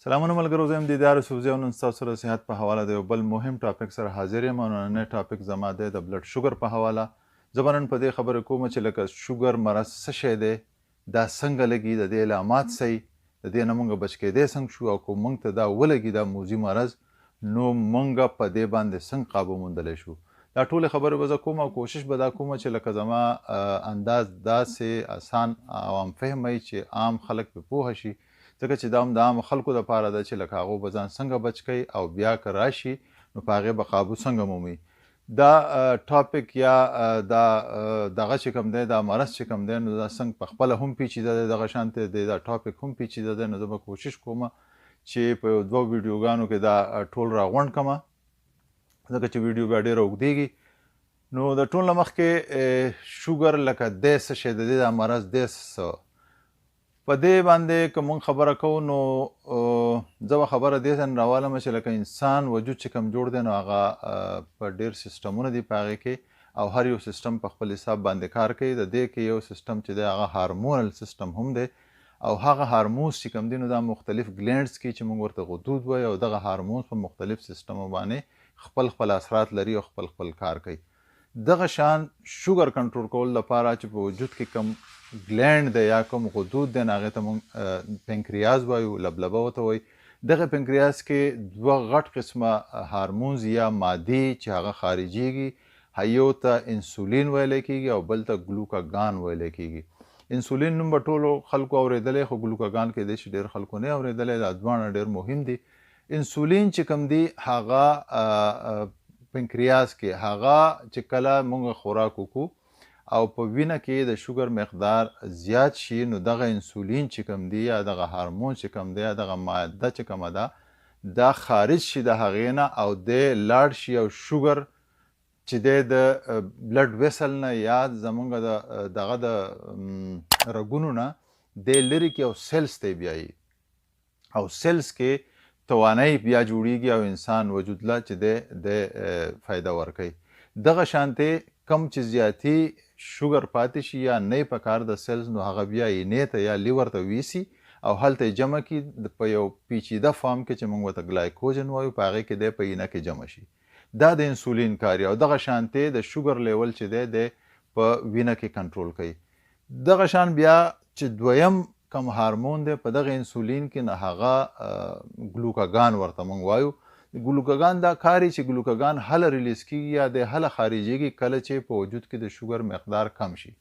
سلامونه ملګرو، زه یم دیدار یوسفزی او نن ستاسو سره صحت په حواله د یو بل مهم ټاپک سره حاضر یم. او نننی ټاپک زما دی د بلډ شوګر په حواله. زه به نن په دې خبره کوم چې لکه شوګر مرض څه شی دی، دا څنګه لګي، د دې علامات څه دي، د دې نه موږ بچ کېدی څنګه شو، او که موږ ته دا ولګي دا موذي مرض، نو موږ په دې باندې څنګه قابو موندلی شو. دا ټولې خبرې به زه کوم او کوشش به دا کوم چې لکه زما انداز داسې اسان او عام فهمه وي چې عام خلک پرې پوهه شي، ځکه چې دا هم د عامو خلکو دپاره ده چې لکه هغو به ځان څنګه بچ کوي او بیا که راشي نو په هغې به قابو څنګه مومي. دا ټاپک یا دا دغه چې کوم دی، دا مرض چې کوم دی، نو دا څنګه په خپله هم پیچیده دی، دغه شانتې دی دا ټاپک هم پیچیده دی. نو زه به کوشش کوم چې په یو دوه ویډیوګانو کې دا ټول راغونډ کړمه، ځکه چې ویډیو بیا ډېره اوږدېږي. نو د ټول نه مخکې شوګر لکه دی څه شی د دې دا مرض دی څه، په دې باندې که مونږ خبره کوو نو زه به خبره دې ته راوالم چې لکه انسان وجود چې کوم جوړ دی نو هغه په ډېر سیسټمونه دي په هغې کې، او هر یو سیسټم په خپل حساب باندې کار کوي. د دې کې یو سیسټم چې دی هغه هارمونل سیسټم هم دی، او هغه هارمونز چې کوم دي نو دا مختلف ګلینډز کې چې مونږ ورته غدود وایي، او دغه هارمونز په مختلف سیسټمو باندې خپل خپل اثرات لري او خپل خپل کار کوي. دغه شان شوګر کنټرول کول لپاره چې په وجود کې کم ګلینډ دی یا کوم غدود دی، نو هغې ته مونږ پنکریاز وایو، لبلبه ورته وایي. دغه پنکریاز کې دوه غټ قسمه هارمونز یا مادې چې هغه خارجیږي، یو ته انسولین ویلی کېږي او بل ته ګلوکاګان ویلی کېږي. انسولین نوم به ټولو خلکو اورېدلی، خو ګلوکاګان کېدی شي ډېر خلکو نه اورېدلی. دا دواړه ډېر مهم دي. انسولین چې کوم دی هغه پنکریاز کې هغه چې کله مونږ خوراک وکړو او په وینه کې د شوګر مقدار زیات شي، نو دغه انسولین چې کوم دی یا دغه هارمون چې کوم دی یا دغه ماده چې کومه ده، دا خارج شي د هغې نه او دی لاړ شي او شوګر چې دی د بلډ ویسل نه یا زمونږ دغه د رګونو نه دی لرې کړي او سیلز ته یې بیایي، او سیلز کې توانایي بیا جوړیږي او انسان وجود له چې دی فایده ورکوي. دغه شانتې کم چې زیاتي شوګر پاتې شي یا نه په کار د سیلز، نو هغه بیا اینې ته یا لیور ته ویسي او هلته یې جمع کړي په یو پیچیده فارم کې چې موږ ورته ګلایکوجن وایو، په هغې کې دی په اینه کې جمع شي. دا د انسولین کار او دغه شانتې د شوګر لیول چې دی په وینه کې کنټرول کوي. دغه شان بیا چې دویم کم هارمون دی په دغه انسولین کې، نه هغه ګلوکاګان ورته موږ وایو. ګلوکاګان دا کاري چې ګلوکاګان هله ریلیز کېږي یا د هله خارجېږي کله چې په وجود کې د شوګر مقدار کم شي.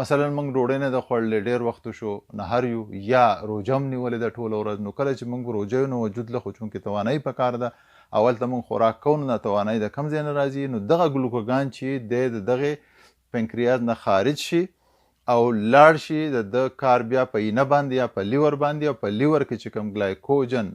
مثلا موږ ډوډۍ نه ده خوړلې، ډېر وخت شو نهر یو یا روژه هم نیولې ده ټوله ورځ، نو کله چې موږ روژه یو نو وجود له خو چونکې توانایي په کار ده، اول ته موږ خوراک کوو نو دا توانایي د کم ځای نه راځي، نو دغه ګلوکاګان چې دی د دغې پنکریاز نه خارج شي او لاړ شي، د کار بیا په اینه باندې یا په لیور باندې، او په لیور کې چې کم ګلایکوجن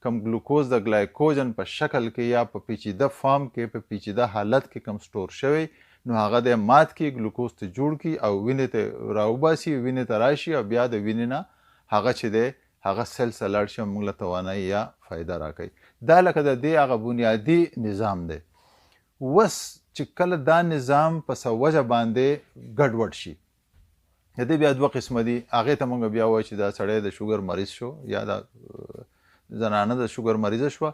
کم ګلوکوز د ګلایکوجن په شکل کې یا په پیچیده فارم کې په پیچیده حالت کې کم سټور شوی، نو هغه د مات کې ګلوکوز ته جوړ کړي او وینې ته راوباسي، وینې ته راشي او بیا د وینې نه هغه چې دی هغه سیلز ته لاړ شي او موږ له توانایي یا فایده راکوي. دا لکه د دې هغه بنیادي نظام دی. وس چې کله دا نظام په څه وجه باندې ګډوډ شي، د دې بیا دوه قسمه دي. هغې ته موږ بیا وایو چې دا سړی د شوګر مریض شو یا دا زنانه د شوګر مریضه شوه.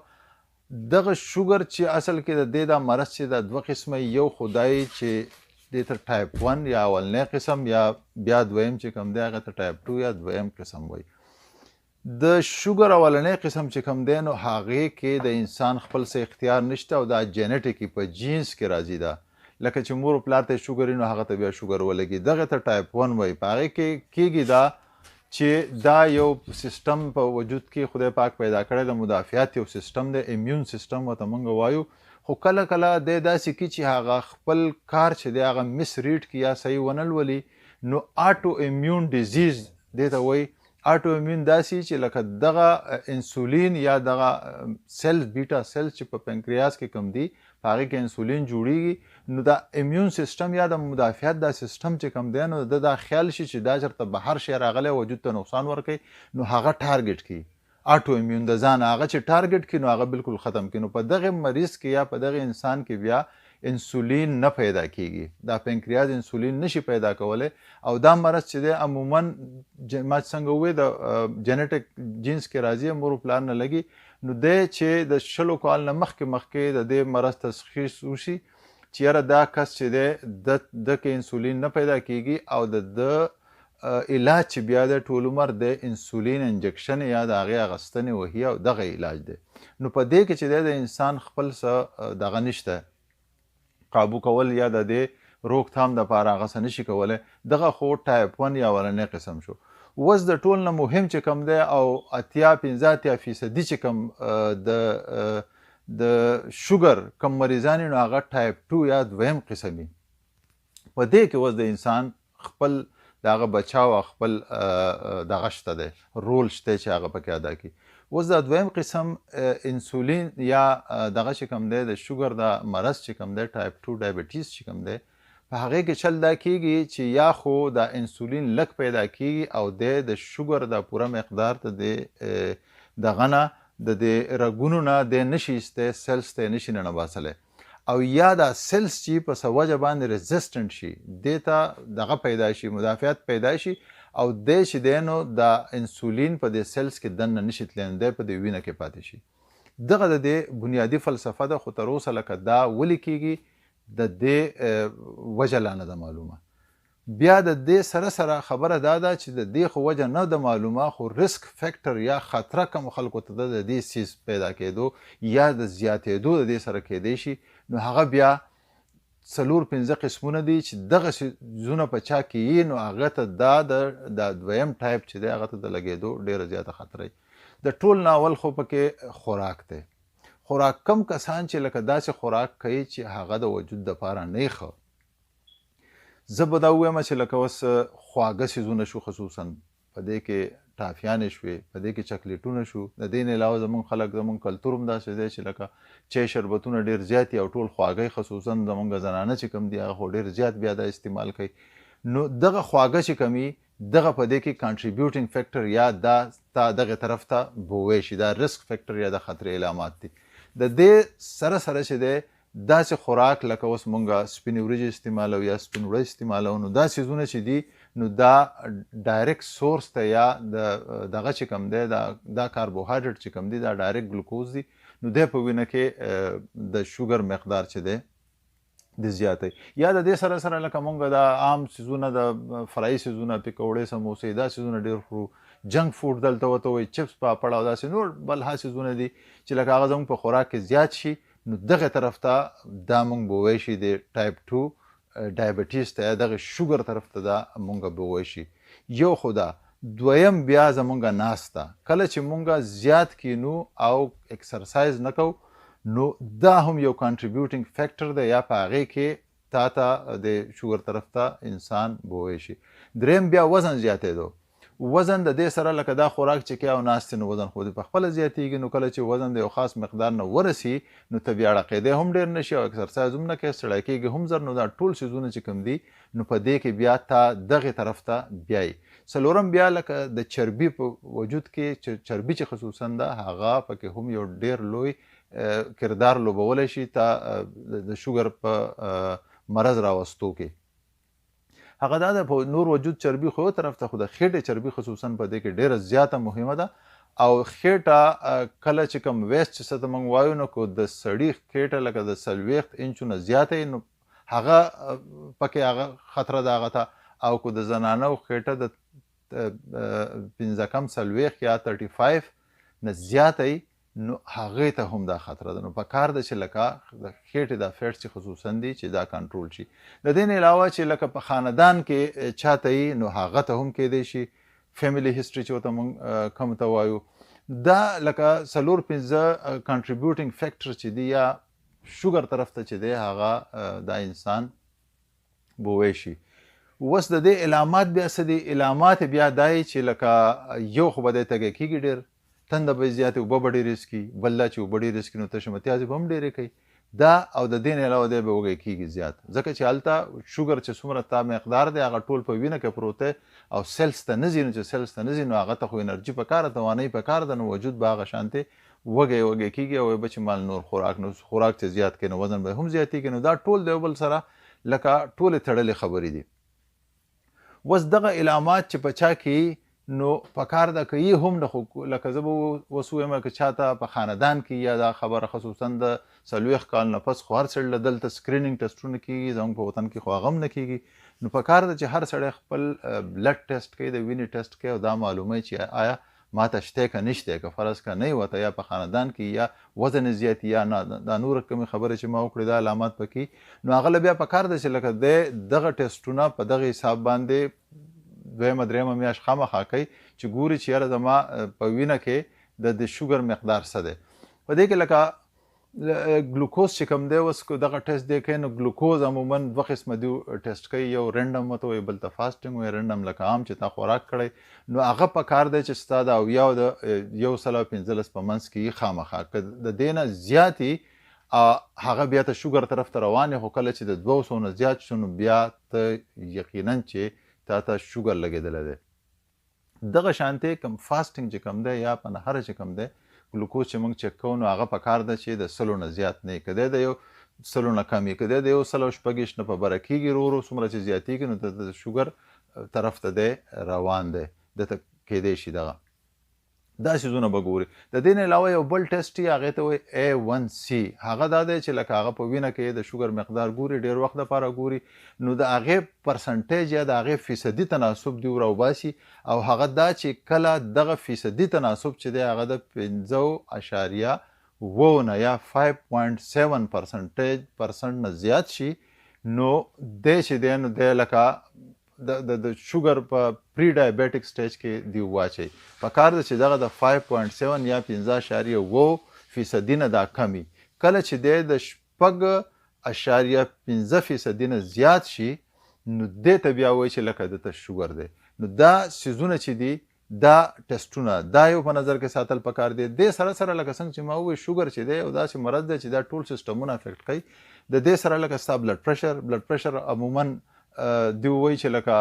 دغه شوګر چې اصل کې د دې دا مرض چې دا دوه قسمه، یو خدای چې دې ته ټایپ 1 یا اولنی قسم یا بیا دویم چې کوم دی هغه ته ټایپ 2 یا دویم قسم وایي. د شوګر اولنی قسم چې کوم دی نو هغې کې د انسان خپل څه اختیار نشته او دا جینټیکي په جینس کې راځي. ده لکه چې مور و پلار ته شوګر وي نو هغه ته بیا شوګر ولګي، دغه ته ټایپ 1 وایي. په هغې کې کېږي دا چې دا یو سیسټم په وجود کې خدای پاک پیدا کړی د مدافعت یو سیسټم دی، امیون سیسټم ورته موږ وایو. خو کله کله دی داسې کړي چې هغه خپل کار چې دی هغه مس ریډ کړي یا صحیح ونه لولي، نو آټو امیون ډیزیز دې ته وایي. آټو امیون داسې چې لکه دغه انسولین یا دغه سیلز بیټا سیلز چې په پنکریاز کې کم دي په هغې کې انسولین جوړیږي، نو دا امیون سیسټم یا د مدافعت دا سیسټم چې کم دی نو دا خیال شي چې دا چېرته بهر شی راغلی وجود ته نقصان ورکوي، نو هغه ټارګټ کړي. آټو امیون د ځان هغه چې ټارګټ کړي نو هغه بالکل ختم کړي. نو په دغه مریض کې یا په دغه انسان کې بیا انسولین نه پیدا کیږي. دا پنکریاز انسولین نشي پیدا کولی او دا مرض چې دی عموما ما څنګه ووی د جنیټک جینس کې راځي مور و پلار نه لګي نو دی چې د 20 کال نه مخکې د دې مرض تشخیص وشي چې یاره دا کس چې دی د کې انسولین نه پیدا کیږي او د علاج چې بیا د ټول عمر د انسولین انجکشن یا د هغې اخیستنې وهي او دغه علاج دی. نو په دې کې چې دی د انسان خپل څه دغه نشته قابو کول یا د دې روکتام دپاره هغه څه نشي کولی. دغه خو ټایپ 1 یا ورنی قسم شو. اوس د ټول نه مهم چې کوم دی او 85% چې کوم د شوګر کم مریضان نو هغه ټایپ 2 یا دویم قسم وي. په دې کې اوس د انسان خپل دغه بچاو خپل دغه شته دی رول شته چې هغه پکې ادا کړي. اوس د دویم قسم انسولین یا دغه چې کوم دی د شوګر د مرض چې کوم دی ټایپ 2 ډایبټیز چې کوم دی په هغې کې چل دا کیږي چې یا خو د انسولین لږ پیدا کیږي او د شوګر د پوره مقدار ته د دغه نه د رګونو نه د نشي ایستی سیلز ته نشي ننباسلی او یا دا سیلز چې په څه وجه باندې رزسټنټ شي دې ته دغه پیدا شي مدافعت پیدا شي او دی چې دی نو د انسولین په دې سیلز کې دننه نشي تللی نو دی په دې وینه کې پاتې شي. دغه د دې بنیادي فلسفه ده خو تر اوسه لکه دا ولې کیږي د دې وجه لا نه ده معلومه. بیا د دې سره سره خبره دا ده چې د دې خو وجه نه ده معلومه خو ریسک فیکټر یا خطره کم خلکو ته د دې سیز پیدا کېدو یا د زیاتېدو د دې سره کېدی شي نو هغه بیا 4-5 قسمونه دي چې دغه څیزونه په چا کې وي نو هغه ته دا دویم ټایپ چې دی هغه ته د لګېدو ډېره زیاته خطره وي. د ټول نه اول خو پکې خوراک دی. خوراک کم کسان چې لکه داسې خوراک کوي چې هغه د وجود دپاره نه ښه. زه به دا ووایم چې لکه اوس خواږه څیزونه شو خصوصا په دې کې ټافیانې شوې په دې کې چکلیټونه شو. د دې نه علاوه زمونږ خلک زمونږ کلتور هم داسې دی چې لکه چای شربتونه ډېر زیات دي او ټول خواږه خصوصا زمونږ زنانه چې کوم دي هغه خو ډېر زیات بیا دا استعمال کوي. نو دغه خواږه چې کوم وي دغه په دې کې کانټریبیوټینګ فیکټر یا دا تا دغه طرف ته بوی شي دا ریسک فیکټر یا د خطرې علامات دي. د دې سره سره چې دی داسې خوراک لکه اوس مونږ سپینې وریجې استعمالو یا سپین وړی استعمالو نو دا څیزونه چې دي نو دا ډایرکټ سورس ته یا دغه چې کوم دی دا کاربوهایډریټ چې کوم دی دا ډایرکټ ګلوکوز دی نو دی په وینه کې د شوګر مقدار چې دی د زیاتی. یا د دې سره سره لکه مونږ د عام څیزونه د فرایي څیزونه پکوړې سموسې دا څیزونه ډېر خورو. جنک فوډ دلته ورته وایي چپس پاپړ او داسې نور بل ها څیزونه دي چې لکه هغه زموږ په خوراک کې زیات شي نو دغه طرف ته دا مونږ به وایي شي د ټایپ 2 ډایبټیز ته یا دغه شوګر طرف ته دا مونږ به وایي شي. یو خو دا دویم بیا زمونږ ناسته کله چې مونږ زیات کینو او اکسرسایز نه کوو نو دا هم یو کانټریبیوټینګ فیکټر دی یا په هغې کې تا ته د شوګر طرف ته انسان به وایي شي. دریم بیا وزن زیاتېدو. وزن د دې سره لکه دا خوراک چې کوي او ناستې نو وزن خو دې پخپله زیاتېږي نو کله چې وزن د یو خاص مقدار نه ورسي نو ته بیا ړقېدی هم ډېر نه شي او اکسرسایز هم نه کوې سړی کېږي هم زر نو دا ټول څیزونه چې کوم دي نو په دې کې بیا تا دغې طرف ته بیایي. څلورم بیا لکه د چربي په وجود کې چربي چې خصوصا ده هغه پکې هم یو ډېر لوی کردار لوبولی شي تا د شوګر په مرض راوستو کې. هغه دا ده په نور وجود چربي خو یو طرف ته خو د خېټې چربي خصوصا په دې کې ډېره زیاته مهمه ده او خېټه کله چې کوم ویسټ چې څه ته موږ وایو نو کو د سړي خېټه لکه د 40 انچونه زیاته نو هغه پکې هغه خطره ده هغه ته او کو د زنانو خېټه د 15 یا 35 نه زیاته نو هغې ته هم دا خطره ده. نو په کار ده چې لکه د خېټې دا فیټس چې خصوصا دي چې دا کنټرول شي. د دې نه علاوه چې لکه په خاندان کې چاته وي نو هغه ته هم کیدی شي فیملی هسټري چې ورته موږ کوم ته وایو دا لکه 4-5 کنټریبیوټینګ فیکټر چې دي یا شوګر طرف ته چې دی هغه دا انسان بوی شي. اوس د دې علامات بیا څه دي؟ علامات بیا دا چې لکه یو خو به دی تږی کېږي ډېر تنده به یې زیاتې اوبه به ډېرې څښي بل دا چې اوبه ډېرې څښي نو تشمتیازې به هم ډېرې کوي دا او د دې نه علاوه دی به وږی کېږي زیات ځکه چې هلته شوګر چې څومره تا مقدار دی هغه ټول په وینه کې پروت دی او سیلز ته نه ځي نو چې سیلز ته نه ځي نو هغه ته خو انرژي پکار ده توانایي پکار ده نو وجود به هغه شانتې وږی کېږي او به چې مال نور خوراک چې زیات کړي نو وزن به هم زیاتېږي. نو دا ټول د یو بل سره لکه ټولې تړلې خبرې دي. اوس دغه علامات چې په چا کې نو پکار ده که یې هم نه لکه زه به اوس ووایم که چاته په خاندان کې یا دا خبره خصوصا د 40 کال نه پس خو هر سړي له دلته سکرینینګ ټسټونه کېږي، زموږ په وطن کې خو هغه هم نه کېږي. نو پکار ده چې هر سړی خپل بلډ ټیسټ کوي، د وینې ټیسټ کوي او دا معلوموي چې آیا ماته شته که نشته، که فرض که نه وته یا په خاندان کې یا وزن زیات یا نه دا نور کومې خبرې چې ما وکړې دا علامات پکې، نو هغه بیا پکار ده چې لکه دغه ټیسټونه په دغه حساب باندې دویمه درېیمه میاشت خامخا کوي چې ګوري چې یاره زما په وینه کې د شوګر مقدار څه دی. په دې کې لکه ګلوکوز چې کوم دی اوس دغه ټیسټ دی کوي، نو ګلوکوز عموما دوه قسمه دی ټیسټ کوي، یو رینډم ورته وایي بل ته فاسټنګ وایي. رینډم لکه عام چې تا خوراک کړی نو هغه پکار دی چې ستا د 70 او د 115 په منځ کې خامخا که د دې نه زیاتې هغه بیا ته شوګر طرف ته روان یې، خو کله چې د 200 نه زیات شو نو بیا ته یقینا چې تا ته شوګر لګېدلی دی. دغه شانتې کوم فاسټنګ چې کوم دی یا په نهره چې کوم دی ګلوکوز چې موږ چک کوو نو هغه پکار ده چې د 100 نه زیات نه وي، که دی د 100 نه کم وي، که دی د 126 نه په بره کېږي ورو څومره چې زیاتېږي نو د شوګر طرف ته دی روان دی، دته کېدی شي دغه دا څیزونه به ګوري. د دې نه علاوه یو بل ټیسټ یې هغې ته وایي A1C. هغه دا دی چې لکه هغه په وینه کې د شوګر مقدار ګوري، ډېر وخت دپاره ګوري، نو د هغې پرسنټیج یا د هغې فیصدي تناسب دی راوباسي او هغه دا چې کله دغه فیصدي تناسب چې دی هغه د 5.7 نه یا 5.7% نه زیات شي نو دی چې دی نو دی لکه د شوګر په پری ډایبیټک سټیج کې دی واچي. پکار ده چې دغه د 5.7 یا 5.7% نه دا کمی، کله چې دی د 6.5% نه زیات شي نو دې ته بیا وایي چې لکه دته شوګر دی. نو دا څیزونه چې دي دا ټیسټونه دا یو په نظر کې ساتل پکار دی. دې سره سره لکه څنګه چې ما ووایي شوګر چې دی یو داسې مرض دی چې دا ټول سیسټمونه افیکټ کوي. د دې سره لکه ستا بلډ پریشر عموما دی وایي چې لکه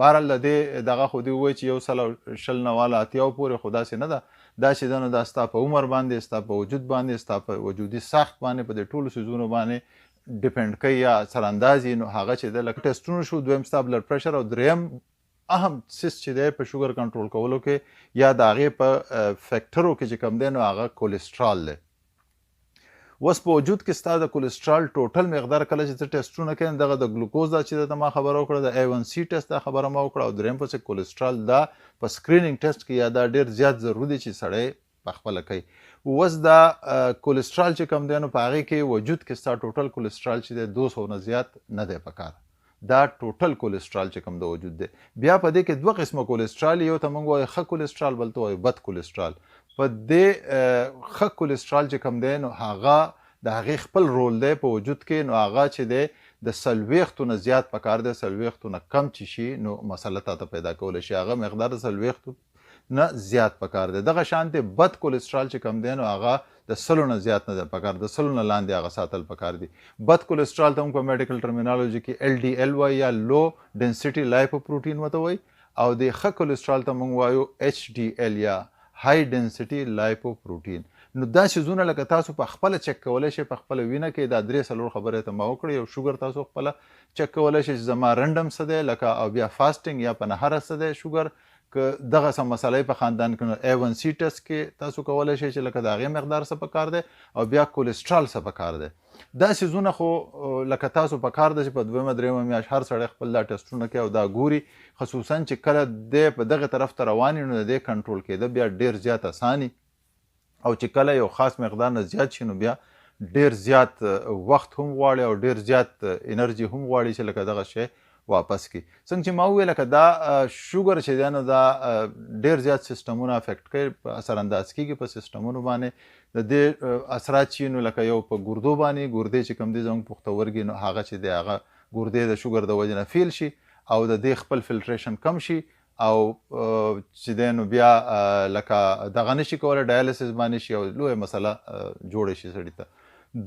بهرحال د دې دغه خو دی وایي چې 120 نه والا 80 پورې خو داسې نه ده، دا چې ده نو دا ستا په عمر باندې، ستا په وجود باندې، ستا په وجودي ساخت باندې، په دې ټولو څیزونو باندې ډیپینډ کوي یا سراندازي. نو هغه چې ده لکه ټیسټونه شو، دویم ستا بلډ پریشر او دریم اهم سیس چې دی په شوګر کنټرول کولو کې یا د هغې په فیکټرو کې چې کوم دی نو هغه کولیسټرال دی. اوس په وجود کې ستا د کولیسټرال ټوټل مقدار کله چې ته ټیسټونه کوې دغه د ګلوکوز دا چې درته ما خبره وکړه، د A1C ټیسټ دا خبره ما وکړه، او دریم پسې کولیسټرال دا په سکرینینګ ټیسټ کې یا دا ډېر زیات ضروري دی چې سړی پخپله کوي. اوس دا کولیسټرال چې کوم دی نو په هغې کې وجود کې ستا ټوټل کولیسټرال چې دی 200 نه زیات نه دی پکار. دا ټوټل کولیسټرال چې کوم د وجود دی. بیا په دې کې دوه قسمه کولیسټرال، یو ته موږ وایو ښه کولیسټرال، بل ته وایو بد کولیسټرال. په دې ښه کولیسټرال چې کوم دی نو هغه د هغې خپل رول دی په وجود کې، نو هغه چې دی د 40 نه زیات پکار دی، 40 نه کم چې شي نو مسله تاته پیدا کولی شي، هغه مقدار د 40 نه زیات پکار دی. دغه شانتې بد کولیسټرال چې کوم دی نو هغه د 100 نه زیات نه دی پکار، د 100 نه لاندې هغه ساتل پکار دي. بد کولیسټرال ته موږ په میډیکل ټرمینالوجي کې LDL وایي یا لو ډنسټي لایپوپروټین ورته وایي، او د ښه کولیسټرال ته موږ وایو HDL یا های ډنسټي لایپوپروټین. نو دا څیزونه لکه تاسو په خپله چک کولی شئ، په خپله وینه کې دا 3-4 خبرې ته ما وکړې. یو شوګر تاسو خپله چک کولی شئ چې زما رنډم څه دی، لکه او بیا فاسټنګ یا په نهره څه دی شوګر، که دغه څه مسله په خاندان کې نو A1C ټیسټ کې تاسو کولی شئ چې لکه د هغې مقدار څه پکار دی او بیا کولیسټرال څه پکار دی. دا څیزونه خو لکه تاسو پکار ده چې په دویمه درېیمه میاشت هر سړی خپل دا ټیسټونه کوي او دا ګوري، خصوصا چې کله دی په دغه طرف ته روان وي نو د دې کنټرول کېده بیا ډېر زیات اساني، او چې کله یو خاص مقدار نه زیات شي نو بیا ډېر زیات وخت هم غواړي او ډېر زیات انرژي هم غواړي چې لکه دغه شی واپس کی. څنګه چې ما وویل لکه دا شوګر چې دی نو دا ډېر زیات سیسټمونه افیکټ کوي، اثرانداز کېږي په سیسټمونو باندې. د دې اثرات چې نو لکه یو په ګردو باندې، ګردې چې کوم دی زموږ پښتورګي نو هغه چې دی هغه ګردې د شوګر د وجې نه فیل شي او د دې خپل فلټریشن کم شي او چې دی نو بیا لکه دغه نشي کولی ډایلیسس باندې شي او لویه مسله جوړه شي سړي ته.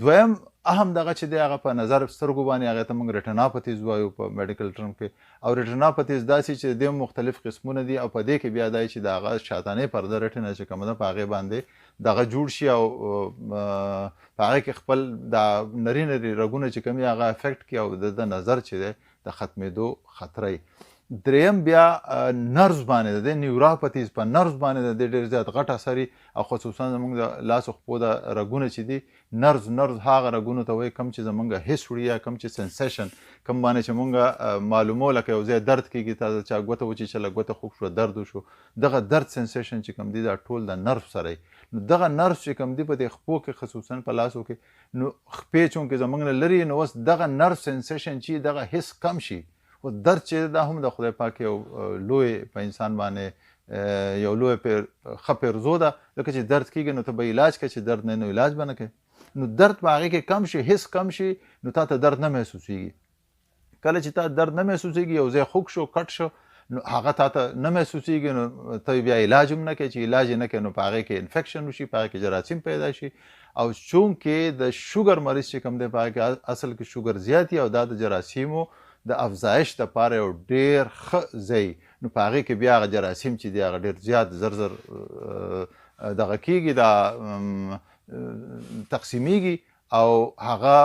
دویم اهم دغه چې دی هغه په نظر سترګو باندې هغه ته موږ ریټیناپتیز وایو په میډیکل ټرم کې او ریټیناپتیز داسې چې د مختلف قسمونه دي او په دې کې بیا دی چې د هغه شاتانې پرده ریټینا چې کومه ده په هغې باندې دغه جوړ شي او په هغې کې خپل د نري نري رګونه چې کوم هغه افیکټ کړي او د نظر چې دی د ختمېدو خطره وي. دریم بیا نرز باندې د نیوراپتیز په نرز باندې د ډېر زیات غټ اثر او خصوصا زموږ د لاس او خپو د رګونه چې دي نرز هغه رګونو ته وایي کوم چې زموږ حس وړي یا کوم چې سنسیشن کوم باندې چې مونږ معلومو لکه یو ځای درد کېږي تا چا ګوته وچیچله ګوته خوږ شوه درد وشو دغه درد سنسیشن چې کوم دی دا ټول د نرف سره وي. نو دغه نرف چې کوم دی په دې خپو کې خصوصا په لاسو کې نو خپې چونکې زموږ نه لرې نو اوس دغه نرف سنسیشن چې دغه حس کم شي و درد چې دا هم د خدای پاک یو لوی په انسان باندې یو لوی ښه پیرزو ده لکه چې درد کېږي نو ته به علاج کوې چې درد نه نو علاج به نه کوې نو درد په هغې کې کم شي حس کم شي نو تا ته درد نه محسوسېږي. کله چې تا درد نه محسوسېږي یو ځای خوږ شو کټ شو نو هغه تا ته نه محسوسېږي نو ته بیا علاج هم نه کوې چې علاج یې نه کوې نو په هغې کې انفیکشن وشي په هغې کې جراثیم پیدا شي او چونکې د شوګر مریض چې کوم دی په هغې کې اصل کې شوګر زیات او دا د جراثیمو د افزایش دپاره یو ډېر ښه ځای نو په هغې کې بیا هغه جراثیم چې دی هغه ډېر زیات زر دغه کېږي دا تقسیمیږي او هغه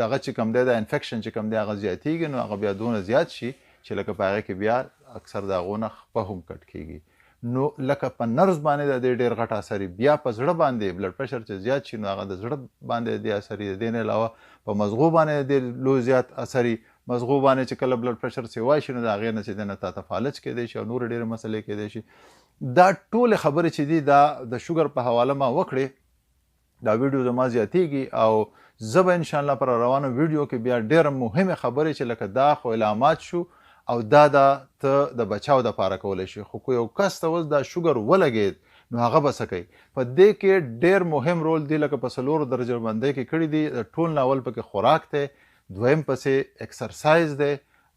دغه چې کوم دی د انفیکشن چې کوم دی هغه زیاتېږي نو هغه بیا دونه زیات شي چې لکه په هغې کې بیا اکثر د هغو نه خپه هم کټ کېږي. نو لکه په نرز باندې د دې ډېر غټ اثر بیا په زړه باندې بلډ پریشر چې زیات شي نو هغه د زړه باندې د اثر د دې نه علاوه په مزغو باندې د لوی زیات اثر مزغو باندې چې کله بلډ پریشر سیوای شي نو د هغې نه چې دی نه تا ته فالج کېدی شي او نورې ډېرې مسلې کېدی شي. دا ټولې خبرې چې دي دا د شوګر په حواله ما وکړې دا ویډیو زما زیاتېږي او زه به انشاءالله پر روانو ویډیو کې بیا ډېره مهمې خبرې چې لکه دا خو علامات شو او دا ته د بچاو دپاره کولی شي خو که یو کس ته اوس دا شوګر ولګېد نو هغه به څه کوي په دې کې ډېر مهم رول دی لکه په 4 درجه بندۍ کې کړي دي ټول ناول پکې خوراک دی دویم پسې اکسرسایز دی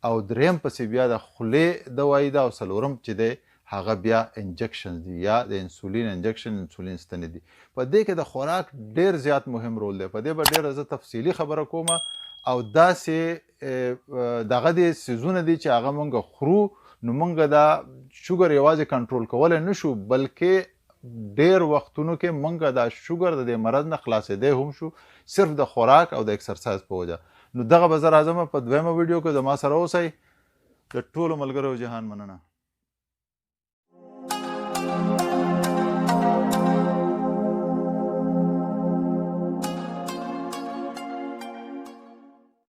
او دریم پسې بیا د خولې دوايي ده او څلورم چې دی هغه بیا انجکشن دي یا د انسولین انجکشن انسولین ستنې دي. په دې کې د خوراک ډېر زیات مهم رول دی په دې به ډېره زه تفصیلي خبره کوم او داسې دغه دې څیزونه دي چې هغه مونږ خورو نو مونږ دا شوګر یوازې کنټرول کولی نه شو بلکې ډېر وختونو کې مونږ دا شوګر د دې مرض نه خلاصېدی هم شو صرف د خوراک او د اکسرسایز په وجه. نو دغه به زه راځم په دویمه ویډیو کې زما سره اوسئ د ټولو ملګرو جهان مننه.